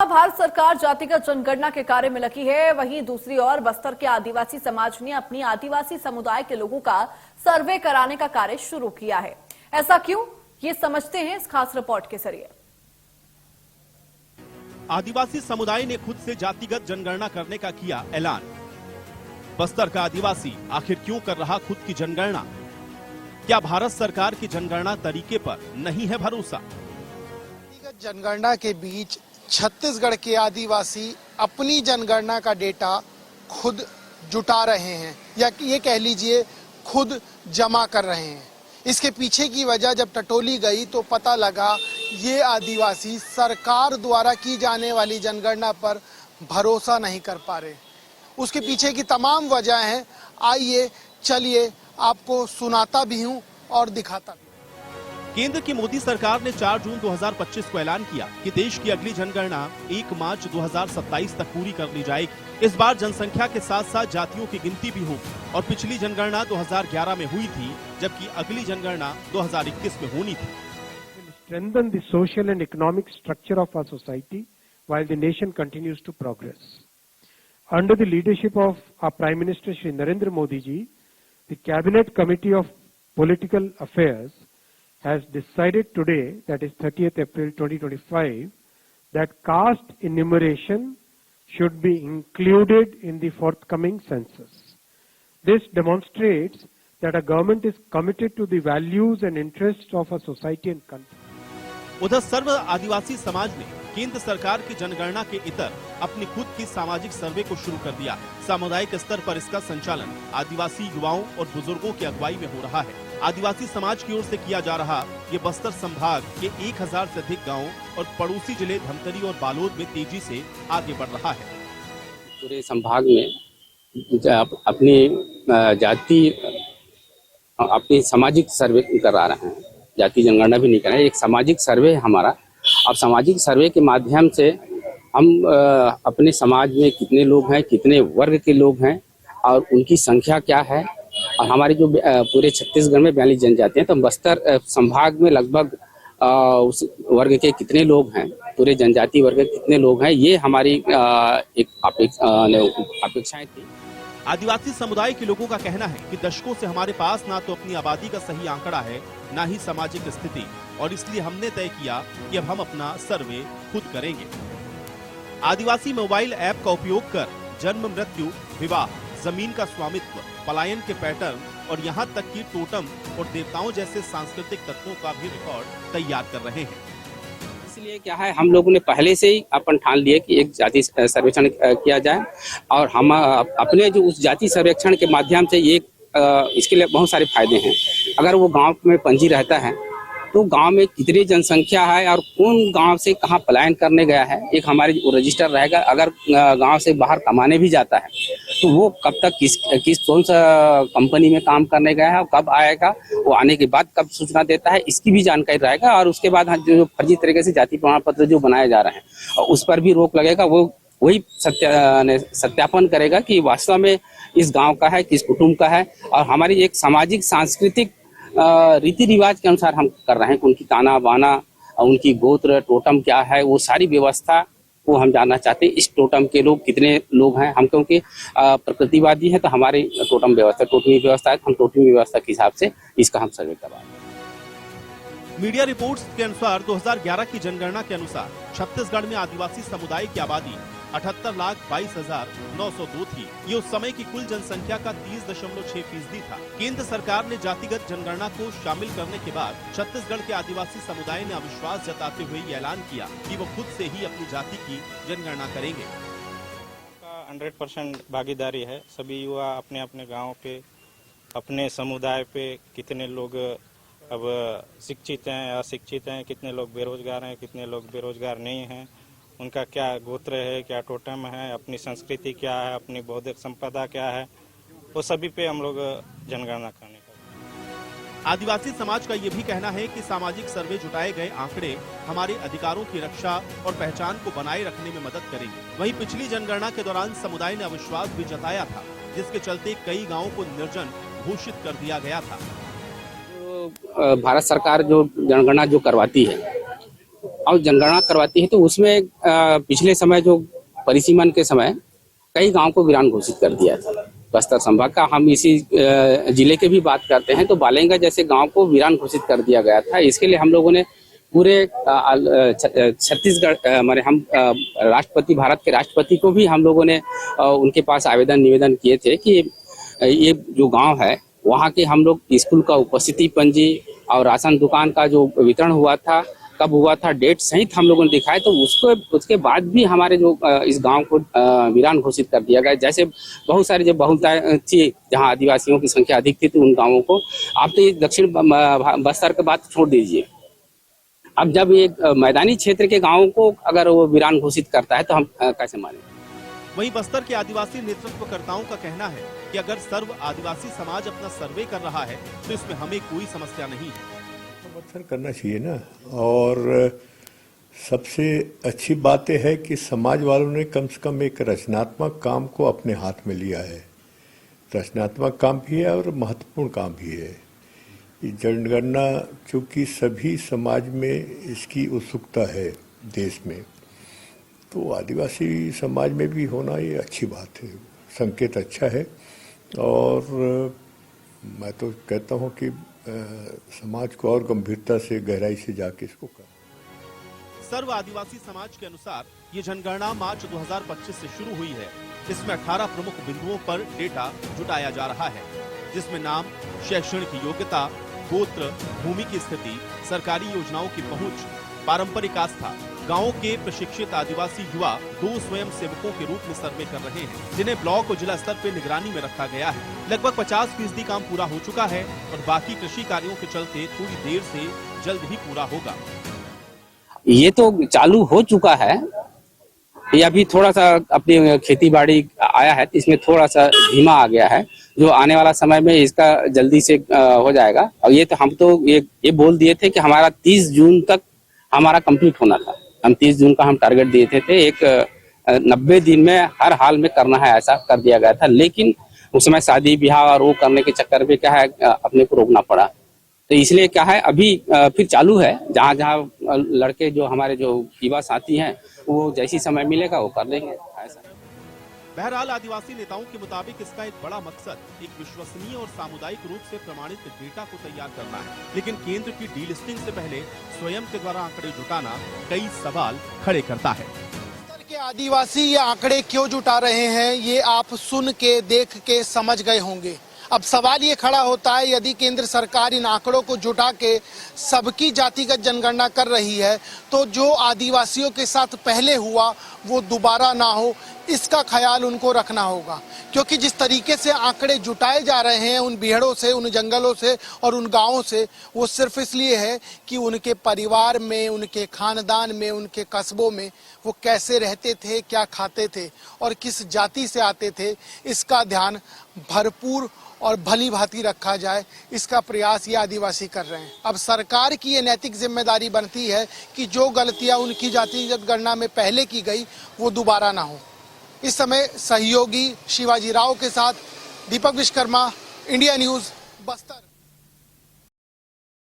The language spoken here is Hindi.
भारत सरकार जातिगत जनगणना के कार्य में लगी है, वहीं दूसरी ओर बस्तर के आदिवासी समाज ने अपनी आदिवासी समुदाय के लोगों का सर्वे कराने का कार्य शुरू किया है। ऐसा क्यों, ये समझते हैं इस खास रिपोर्ट के जरिए। आदिवासी समुदाय ने खुद से जातिगत जनगणना करने का किया ऐलान। बस्तर का आदिवासी आखिर क्यों कर रहा खुद की जनगणना? क्या भारत सरकार की जनगणना तरीके पर नहीं है भरोसा? जनगणना के बीच छत्तीसगढ़ के आदिवासी अपनी जनगणना का डेटा खुद जुटा रहे हैं या ये कह लीजिए खुद जमा कर रहे हैं। इसके पीछे की वजह जब टटोली गई तो पता लगा ये आदिवासी सरकार द्वारा की जाने वाली जनगणना पर भरोसा नहीं कर पा रहे। उसके पीछे की तमाम वजह हैं। आइए चलिए आपको सुनाता भी हूँ और दिखाता भी। केंद्र की मोदी सरकार ने 4 जून 2025 को ऐलान किया कि देश की अगली जनगणना 1 मार्च 2027 तक पूरी कर ली जाएगी। इस बार जनसंख्या के साथ साथ जातियों की गिनती भी होगी और पिछली जनगणना 2011 में हुई थी, जबकि अगली जनगणना 2021 में होनी थी। Strengthen the social and economic structure of our society while the nation continues to progress. Under the leadership of our Prime Minister Shri Narendra Modi ji, the Cabinet Committee of Political Affairs has decided today, that is 30th April 2025, that caste enumeration should be included in the forthcoming census. This demonstrates that our government is committed to the values and interests of our society and country. उधर सर्व आदिवासी समाज ने केंद्र सरकार की जनगणना के इतर अपनी खुद की सामाजिक सर्वे को शुरू कर दिया। सामुदायिक स्तर पर इसका संचालन आदिवासी युवाओं और बुजुर्गों की अगुवाई में हो रहा है। आदिवासी समाज की ओर से किया जा रहा ये बस्तर संभाग के 1000 से अधिक गांवों और पड़ोसी जिले धमतरी और बालोद में तेजी से आगे बढ़ रहा है। पूरे संभाग में अपनी जाति अपनी सामाजिक सर्वे करा रहे हैं। जाति जनगणना भी नहीं कर रहे हैं, एक सामाजिक सर्वे है हमारा। अब सामाजिक सर्वे के माध्यम से हम अपने समाज में कितने लोग हैं, कितने वर्ग के लोग हैं और उनकी संख्या क्या है, और हमारे जो पूरे छत्तीसगढ़ में 42 जनजातियां, तो बस्तर संभाग में लगभग उस वर्ग के कितने लोग हैं, पूरे जनजाति वर्ग के कितने लोग हैं, ये हमारी एक अपेक्षाएं थी। आदिवासी समुदाय के लोगों का कहना है कि दशकों से हमारे पास ना तो अपनी आबादी का सही आंकड़ा है, ना ही सामाजिक स्थिति, और इसलिए हमने तय किया कि अब हम अपना सर्वे खुद करेंगे। आदिवासी मोबाइल ऐप का उपयोग कर जन्म, मृत्यु, विवाह, जमीन का स्वामित्व, पलायन के पैटर्न और यहाँ तक कि टोटम और देवताओं जैसे सांस्कृतिक तत्वों का भी रिकॉर्ड तैयार कर रहे हैं। इसलिए क्या है, हम लोगों ने पहले से ही अपन ठान लिए कि एक जाति सर्वेक्षण किया जाए और हम अपने जो उस जाति सर्वेक्षण के माध्यम से इसके लिए बहुत सारे फायदे हैं। अगर वो गांव में पंजी रहता है तो गांव में कितनी जनसंख्या है और कौन गांव से कहां पलायन करने गया है, एक हमारे रजिस्टर रहेगा। अगर गांव से बाहर कमाने भी जाता है तो वो कब तक किस कौन सा कंपनी में काम करने गया है, कब आएगा, वो आने के बाद कब सूचना देता है, इसकी भी जानकारी रहेगा। और उसके बाद जो फर्जी तरीके से जाति प्रमाण पत्र जो बनाए जा रहे हैं उस पर भी रोक लगेगा। वो वही सत्यापन करेगा कि वास्तव में इस गांव का है, किस कुटुंब का है। और हमारी एक सामाजिक सांस्कृतिक रीति रिवाज के अनुसार हम कर रहे हैं कि उनकी ताना बाना, उनकी गोत्र, टोटम क्या है, वो सारी व्यवस्था को हम जानना चाहते हैं। इस टोटम के लोग कितने लोग हैं, हम क्योंकि प्रकृतिवादी है तो हमारी टोटम व्यवस्था टोटमी व्यवस्था है, हम टोटमी व्यवस्था के हिसाब से इसका हम सर्वे करवा रहे हैं। मीडिया रिपोर्ट्स के अनुसार 2011 की जनगणना के अनुसार छत्तीसगढ़ में आदिवासी समुदाय की आबादी 78,22,902 थी। ये उस समय की कुल जनसंख्या का 30.6% था। केंद्र सरकार ने जातिगत जनगणना को शामिल करने के बाद छत्तीसगढ़ के आदिवासी समुदाय ने अविश्वास जताते हुए ये ऐलान किया कि वो खुद से ही अपनी जाति की जनगणना करेंगे। 100% भागीदारी है। सभी युवा अपने अपने गाँव पे, अपने समुदाय पे कितने लोग अब शिक्षित हैं, अशिक्षित हैं, कितने लोग बेरोजगार हैं, कितने लोग बेरोजगार नहीं हैं, उनका क्या गोत्र है, क्या टोटम है, अपनी संस्कृति क्या है, अपनी बौद्धिक संपदा क्या है, वो सभी पे हम लोग जनगणना करने का। आदिवासी समाज का ये भी कहना है कि सामाजिक सर्वे जुटाए गए आंकड़े हमारे अधिकारों की रक्षा और पहचान को बनाए रखने में मदद करेंगे। वहीं पिछली जनगणना के दौरान समुदाय ने अविश्वास भी जताया था, जिसके चलते कई गाँवों को निर्जन घोषित कर दिया गया था। भारत सरकार जो जनगणना जो करवाती है और जनगणना करवाती है, तो उसमें पिछले समय जो परिसीमन के समय कई गांव को वीरान घोषित कर दिया था। बस्तर संभाग का हम इसी जिले के भी बात करते हैं तो बालेंगा जैसे गांव को वीरान घोषित कर दिया गया था। इसके लिए हम लोगों ने पूरे छत्तीसगढ़ हम राष्ट्रपति, भारत के राष्ट्रपति को भी हम लोगों ने उनके पास आवेदन निवेदन किए थे कि ये जो गांव है वहाँ के हम लोग स्कूल का उपस्थिति पंजी और राशन दुकान का जो वितरण हुआ था, कब हुआ था, डेट सहित हम लोगों ने दिखाए, तो उसके बाद भी हमारे जो इस गांव को वीरान घोषित कर दिया गया। जैसे बहुत सारी जब बहुलता थी जहां आदिवासियों की संख्या अधिक थी तो उन गांवों को, आप तो ये दक्षिण बस्तर की बात छोड़ दीजिए, अब जब ये मैदानी क्षेत्र के गांवों को अगर वो वीरान घोषित करता है तो हम कैसे मानें। वहीं बस्तर के आदिवासी नेतृत्वकर्ताओं का कहना है कि अगर सर्व आदिवासी समाज अपना सर्वे कर रहा है तो इसमें हमें कोई समस्या नहीं है। समर्थन करना चाहिए ना, और सबसे अच्छी बात है कि समाज वालों ने कम से कम एक रचनात्मक काम को अपने हाथ में लिया है। रचनात्मक काम भी है और महत्वपूर्ण काम भी है। ये जनगणना चूंकि सभी समाज में इसकी उत्सुकता है देश में, तो आदिवासी समाज में भी होना ये अच्छी बात है, संकेत अच्छा है। और मैं तो कहता हूँ कि समाज को और गंभीरता से, गहराई से जाके इसको कर। सर्व आदिवासी समाज के अनुसार ये जनगणना मार्च 2025 से शुरू हुई है। इसमें 18 प्रमुख बिंदुओं पर डेटा जुटाया जा रहा है, जिसमें नाम, शैक्षणिक योग्यता, गोत्र, भूमि की स्थिति, सरकारी योजनाओं की पहुंच, पारंपरिक आस्था। गांवों के प्रशिक्षित आदिवासी युवा 2 स्वयं सेवकों के रूप में सर्वे कर रहे हैं, जिन्हें ब्लॉक और जिला स्तर पर निगरानी में रखा गया है। लगभग 50% काम पूरा हो चुका है और बाकी कृषि कार्यों के चलते थोड़ी देर से जल्द ही पूरा होगा। ये तो चालू हो चुका है, ये अभी थोड़ा सा अपनी खेती बाड़ी आया है, इसमें थोड़ा सा धीमा आ गया है, जो आने वाला समय में इसका जल्दी से हो जाएगा। और ये तो हम तो ये बोल दिए थे कि हमारा 30 जून तक हमारा कंप्लीट होना था। हम 30 जून का हम टारगेट दिए थे, एक 90 दिन में हर हाल में करना है, ऐसा कर दिया गया था। लेकिन उस समय शादी ब्याह और वो करने के चक्कर में क्या है अपने को रोकना पड़ा, तो इसलिए क्या है अभी फिर चालू है। जहाँ जहाँ लड़के जो हमारे जो युवा साथी हैं वो जैसी समय मिलेगा वो कर लेंगे ऐसा। बहरहाल आदिवासी नेताओं के मुताबिक इसका एक बड़ा मकसद एक विश्वसनीय और सामुदायिक रूप से प्रमाणित डेटा को तैयार करना है। लेकिन केंद्र की डीलिस्टिंग से पहले स्वयं के द्वारा आंकड़े जुटाना कई सवाल खड़े करता है। बस्तर के आदिवासी ये आंकड़े क्यों जुटा रहे हैं, ये आप सुन के, देख के समझ गए होंगे। अब सवाल ये खड़ा होता है, यदि केंद्र सरकार इन आंकड़ों को जुटा के सबकी जातिगत जनगणना कर रही है तो जो आदिवासियों के साथ पहले हुआ वो दोबारा ना हो, इसका ख्याल उनको रखना होगा। क्योंकि जिस तरीके से आंकड़े जुटाए जा रहे हैं उन बीहड़ों से, उन जंगलों से और उन गांवों से, वो सिर्फ इसलिए है कि उनके परिवार में, उनके खानदान में, उनके कस्बों में वो कैसे रहते थे, क्या खाते थे और किस जाति से आते थे, इसका ध्यान भरपूर और भली भांति रखा जाए, इसका प्रयास ये आदिवासी कर रहे हैं। अब सरकार की ये नैतिक जिम्मेदारी बनती है कि जो गलतियां उनकी जातिगत गणना में पहले की गई वो दोबारा ना हो। इस समय सहयोगी शिवाजी राव के साथ दीपक विश्वकर्मा, इंडिया न्यूज, बस्तर।